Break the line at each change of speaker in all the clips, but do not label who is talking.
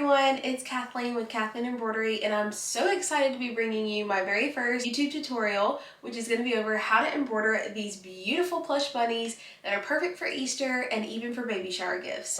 everyone, it's Kathleen with Kathleen Embroidery, and I'm so excited to be bringing you my very first YouTube tutorial, which is going to be over how to embroider these beautiful plush bunnies that are perfect for Easter and even for baby shower gifts.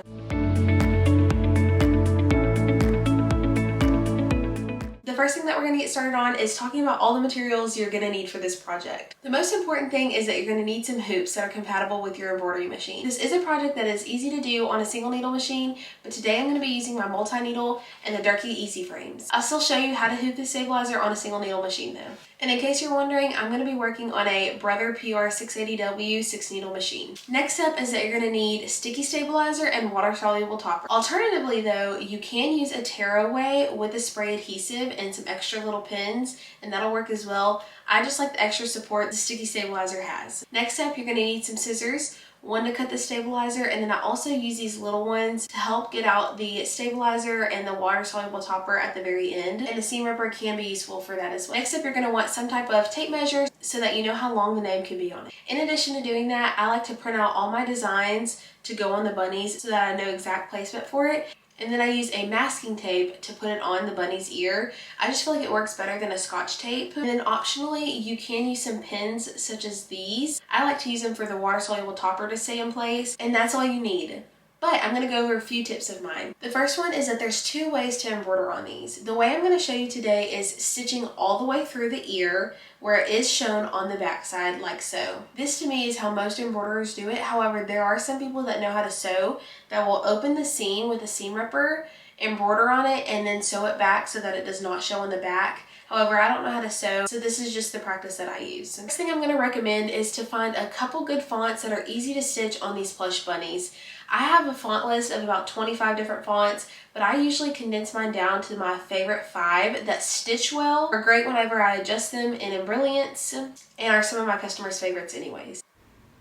The first thing that we're going to get started on is talking about all the materials you're going to need for this project. The most important thing is that you're going to need some hoops that are compatible with your embroidery machine. This is a project that is easy to do on a single needle machine, but today I'm going to be using my multi-needle and the Durkee Easy Frames. I'll still show you how to hoop the stabilizer on a single needle machine though. And in case you're wondering, I'm going to be working on a Brother PR 680W 6 needle machine. Next up is that you're going to need sticky stabilizer and water soluble topper. Alternatively though, you can use a tearaway with a spray adhesive and some extra little pins, and that'll work as well. I just like the extra support the sticky stabilizer has. Next up, you're going to need some scissors, one to cut the stabilizer, and then I also use these little ones to help get out the stabilizer and the water soluble topper at the very end, and a seam ripper can be useful for that as well. Next up, you're going to want some type of tape measure so that you know how long the name can be on it. In addition to doing that, I like to print out all my designs to go on the bunnies so that I know exact placement for it. And then I use a masking tape to put it on the bunny's ear. I just feel like it works better than a Scotch tape. And then optionally, you can use some pins such as these. I like to use them for the water soluble topper to stay in place, and that's all you need. But I'm going to go over a few tips of mine. The first one is that there's two ways to embroider on these. The way I'm going to show you today is stitching all the way through the ear where it is shown on the back side like so. This to me is how most embroiderers do it. However, there are some people that know how to sew that will open the seam with a seam ripper, embroider on it, and then sew it back so that it does not show on the back. However, I don't know how to sew, so this is just the practice that I use. The next thing I'm going to recommend is to find a couple good fonts that are easy to stitch on these plush bunnies. I have a font list of about 25 different fonts, but I usually condense mine down to my favorite 5 that stitch well, are great whenever I adjust them in Brilliance, and are some of my customers' favorites anyways.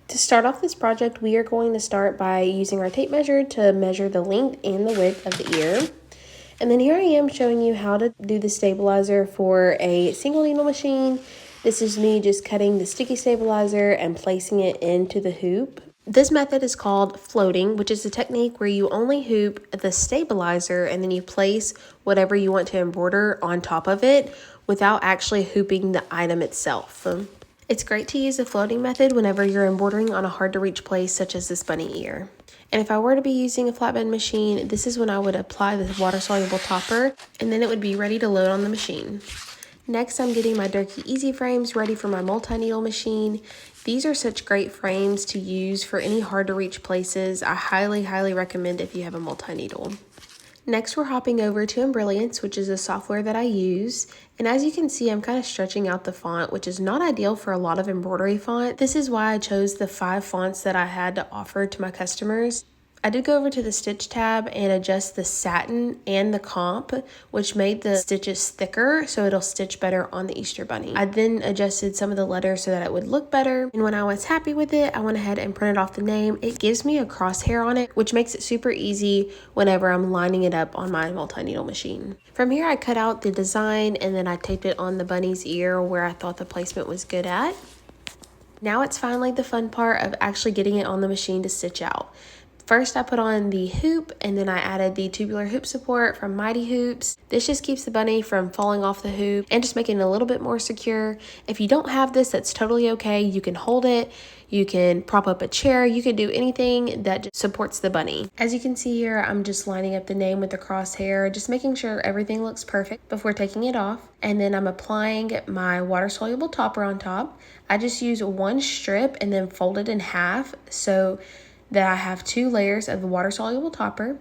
To start off this project, we are going to start by using our tape measure to measure the length and the width of the ear. And then here I am showing you how to do the stabilizer for a single needle machine. This is me just cutting the sticky stabilizer and placing it into the hoop. This method is called floating, which is a technique where you only hoop the stabilizer and then you place whatever you want to embroider on top of it without actually hooping the item itself. It's great to use the floating method whenever you're embroidering on a hard to reach place such as this bunny ear. And if I were to be using a flatbed machine, this is when I would apply the water soluble topper and then it would be ready to load on the machine. Next, I'm getting my Durkee Easy Frames ready for my multi-needle machine. These are such great frames to use for any hard to reach places. I highly recommend if you have a multi-needle. Next, we're hopping over to Brilliance, which is a software that I use. And as you can see, I'm kind of stretching out the font, which is not ideal for a lot of embroidery font. This is why I chose the 5 fonts that I had to offer to my customers. I did go over to the stitch tab and adjust the satin and the comp, which made the stitches thicker so it'll stitch better on the Easter bunny. I then adjusted some of the letters so that it would look better. And when I was happy with it, I went ahead and printed off the name. It gives me a crosshair on it, which makes it super easy whenever I'm lining it up on my multi-needle machine. From here, I cut out the design and then I taped it on the bunny's ear where I thought the placement was good at. Now it's finally the fun part of actually getting it on the machine to stitch out. First, I put on the hoop and then I added the tubular hoop support from Mighty Hoops. This just keeps the bunny from falling off the hoop and just making it a little bit more secure. If you don't have this, that's totally okay. You can hold it, you can prop up a chair, you can do anything that just supports the bunny. As you can see here, I'm just lining up the name with the crosshair, just making sure everything looks perfect before taking it off. And then I'm applying my water soluble topper on top. I just use one strip and then fold it in half so that I have 2 layers of the water soluble topper,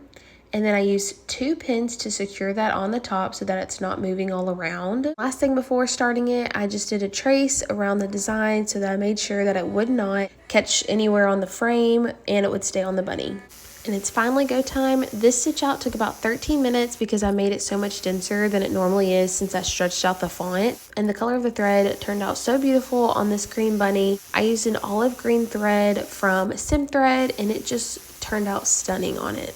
and then I use 2 pins to secure that on the top so that it's not moving all around. Last thing before starting it, I just did a trace around the design so that I made sure that it would not catch anywhere on the frame and it would stay on the bunny. And it's finally go time. This stitch out took about 13 minutes because I made it so much denser than it normally is since I stretched out the font. And the color of the thread turned out so beautiful on this green bunny. I used an olive green thread from Sim Thread and it just turned out stunning on it.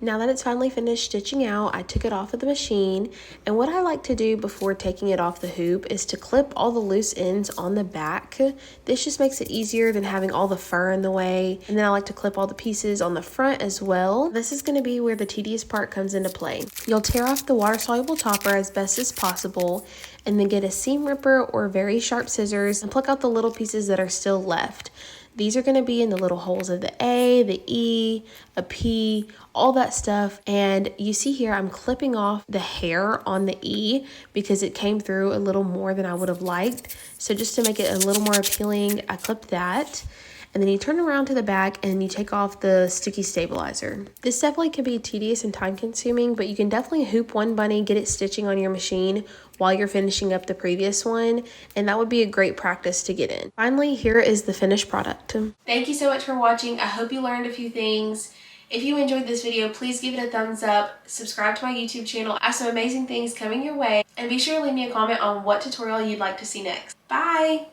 Now that it's finally finished stitching out, I took it off of the machine, and what I like to do before taking it off the hoop is to clip all the loose ends on the back. This just makes it easier than having all the fur in the way, and then I like to clip all the pieces on the front as well. This is going to be where the tedious part comes into play. You'll tear off the water-soluble topper as best as possible, and then get a seam ripper or very sharp scissors and pluck out the little pieces that are still left. These are going to be in the little holes of the A, the E, a P, all that stuff. And you see here, I'm clipping off the hair on the E because it came through a little more than I would have liked. So just to make it a little more appealing, I clipped that. And then you turn around to the back and you take off the sticky stabilizer. This definitely can be tedious and time consuming, but you can definitely hoop one bunny, get it stitching on your machine while you're finishing up the previous one, and that would be a great practice to get in. Finally, here is the finished product. Thank you so much for watching. I hope you learned a few things. If you enjoyed this video, please give it a thumbs up, subscribe to my YouTube channel. I have some amazing things coming your way, and be sure to leave me a comment on what tutorial you'd like to see next. Bye!